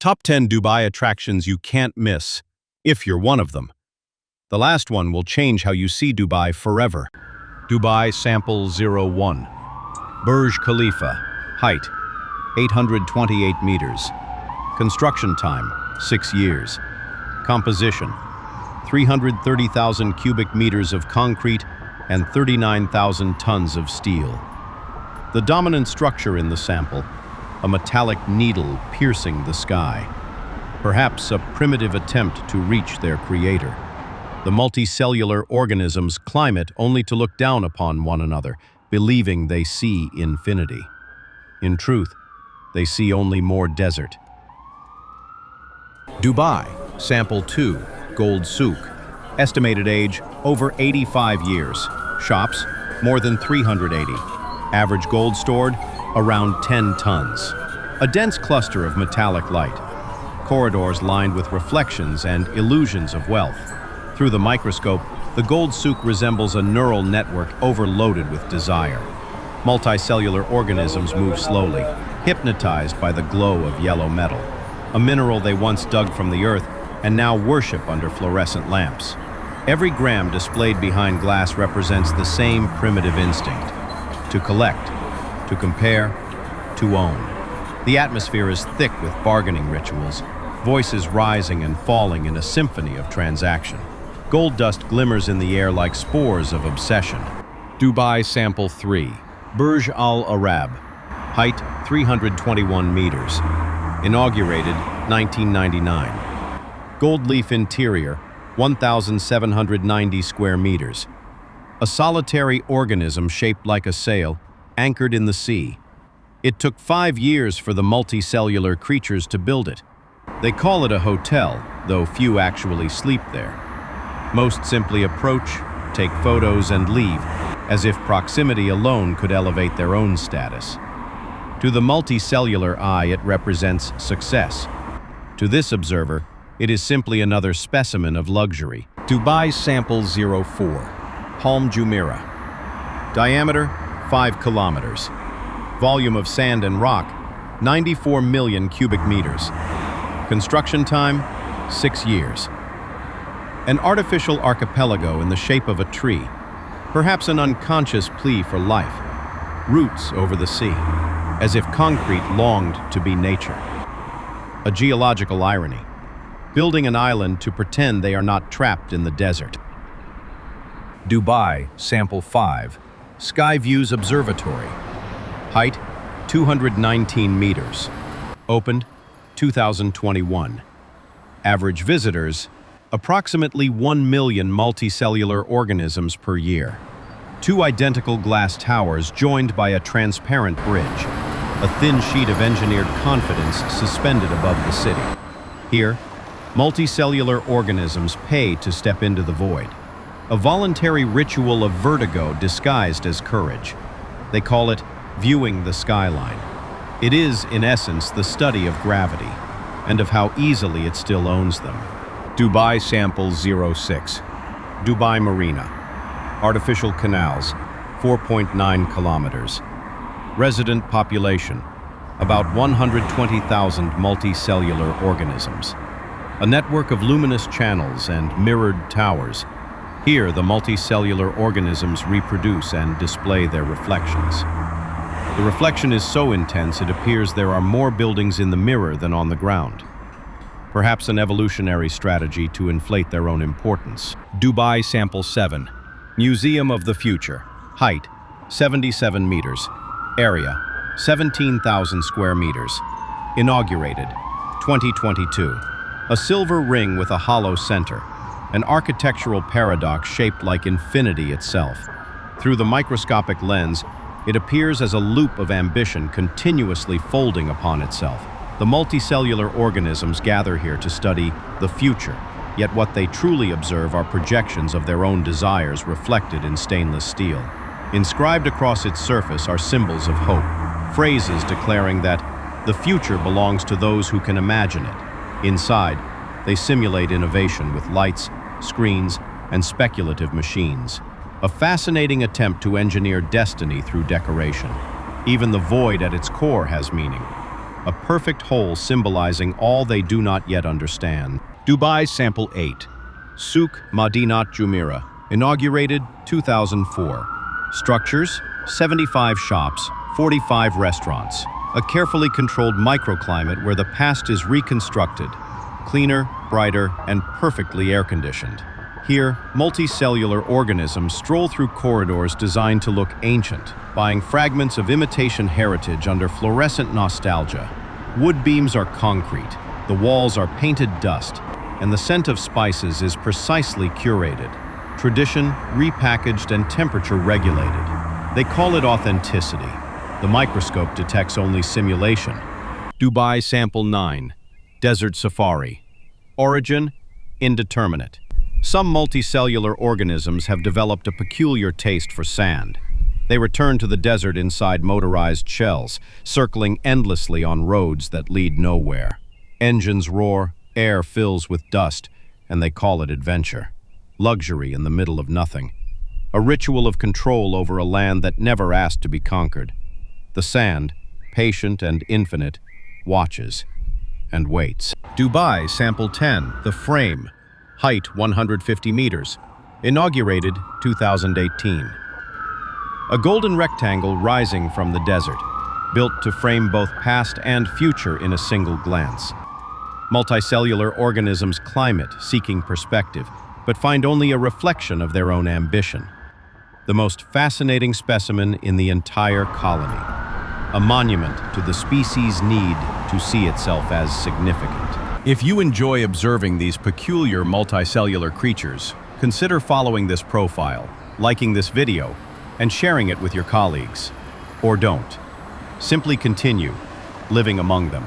Top 10 Dubai attractions you can't miss, if you're one of them. The last one will change how you see Dubai forever. Dubai Sample 01. Burj Khalifa. Height, 828 meters. Construction time, 6 years. Composition, 330,000 cubic meters of concrete and 39,000 tons of steel. The dominant structure in the sample, a metallic needle piercing the sky, perhaps a primitive attempt to reach their creator. The multicellular organisms climb it only to look down upon one another, believing they see infinity. In truth, they see only more desert. Dubai, Sample 2, Gold Souk. Estimated age, over 85 years. Shops, more than 380. Average gold stored, around 10 tons. A dense cluster of metallic light. Corridors lined with reflections and illusions of wealth. Through the microscope, the Gold Souk resembles a neural network overloaded with desire. Multicellular organisms move slowly, hypnotized by the glow of yellow metal, a mineral they once dug from the earth and now worship under fluorescent lamps. Every gram displayed behind glass represents the same primitive instinct: to collect, to compare, to own. The atmosphere is thick with bargaining rituals, voices rising and falling in a symphony of transaction. Gold dust glimmers in the air like spores of obsession. Dubai Sample 3. Burj Al Arab. Height, 321 meters. Inaugurated, 1999. Gold leaf interior, 1,790 square meters. A solitary organism shaped like a sail, anchored in the sea. It took 5 years for the multicellular creatures to build it. They call it a hotel, though few actually sleep there. Most simply approach, take photos, and leave, as if proximity alone could elevate their own status. To the multicellular eye, it represents success. To this observer, it is simply another specimen of luxury. Dubai Sample 04. Palm Jumeirah. Diameter, 5 kilometers. Volume of sand and rock, 94 million cubic meters. Construction time, 6 years. An artificial archipelago in the shape of a tree, perhaps an unconscious plea for life. Roots over the sea, as if concrete longed to be nature. A geological irony, building an island to pretend they are not trapped in the desert. Dubai Sample 5. Sky Views Observatory. Height, 219 meters. Opened, 2021. Average visitors, approximately 1 million multicellular organisms per year. 2 identical glass towers joined by a transparent bridge, a thin sheet of engineered confidence suspended above the city. Here, multicellular organisms pay to step into the void, a voluntary ritual of vertigo disguised as courage. They call it viewing the skyline. It is, in essence, the study of gravity, and of how easily it still owns them. Dubai Sample 06. Dubai Marina. Artificial canals, 4.9 kilometers. Resident population, about 120,000 multicellular organisms. A network of luminous channels and mirrored towers. Here, the multicellular organisms reproduce and display their reflections. The reflection is so intense it appears there are more buildings in the mirror than on the ground. Perhaps an evolutionary strategy to inflate their own importance. Dubai Sample 7. Museum of the Future. Height, 77 meters. Area, 17,000 square meters. Inaugurated, 2022. A silver ring with a hollow center, an architectural paradox shaped like infinity itself. Through the microscopic lens, it appears as a loop of ambition continuously folding upon itself. The multicellular organisms gather here to study the future, yet what they truly observe are projections of their own desires reflected in stainless steel. Inscribed across its surface are symbols of hope, phrases declaring that the future belongs to those who can imagine it. Inside, they simulate innovation with lights, screens, and speculative machines. A fascinating attempt to engineer destiny through decoration. Even the void at its core has meaning. a perfect whole symbolizing all they do not yet understand. Dubai Sample 8, Souk Madinat Jumeirah, inaugurated 2004. Structures, 75 shops, 45 restaurants. A carefully controlled microclimate where the past is reconstructed. Cleaner, brighter, and perfectly air-conditioned. Here, multicellular organisms stroll through corridors designed to look ancient, buying fragments of imitation heritage under fluorescent nostalgia. Wood beams are concrete, the walls are painted dust, and the scent of spices is precisely curated. Tradition, repackaged, and temperature regulated. They call it authenticity. The microscope detects only simulation. Dubai Sample 9, Desert Safari. Origin, indeterminate. Some multicellular organisms have developed a peculiar taste for sand. They return to the desert inside motorized shells, circling endlessly on roads that lead nowhere. Engines roar, air fills with dust, and they call it adventure. Luxury in the middle of nothing. A ritual of control over a land that never asked to be conquered. The sand, patient and infinite, watches and waits. Dubai Sample 10, The Frame. Height 150 meters. Inaugurated 2018. A golden rectangle rising from the desert, built to frame both past and future in a single glance. Multicellular organisms climb it, seeking perspective, but find only a reflection of their own ambition. The most fascinating specimen in the entire colony. A monument to the species' need to see itself as significant. If you enjoy observing these peculiar multicellular creatures, consider following this profile, liking this video, and sharing it with your colleagues. Or don't. Simply continue living among them.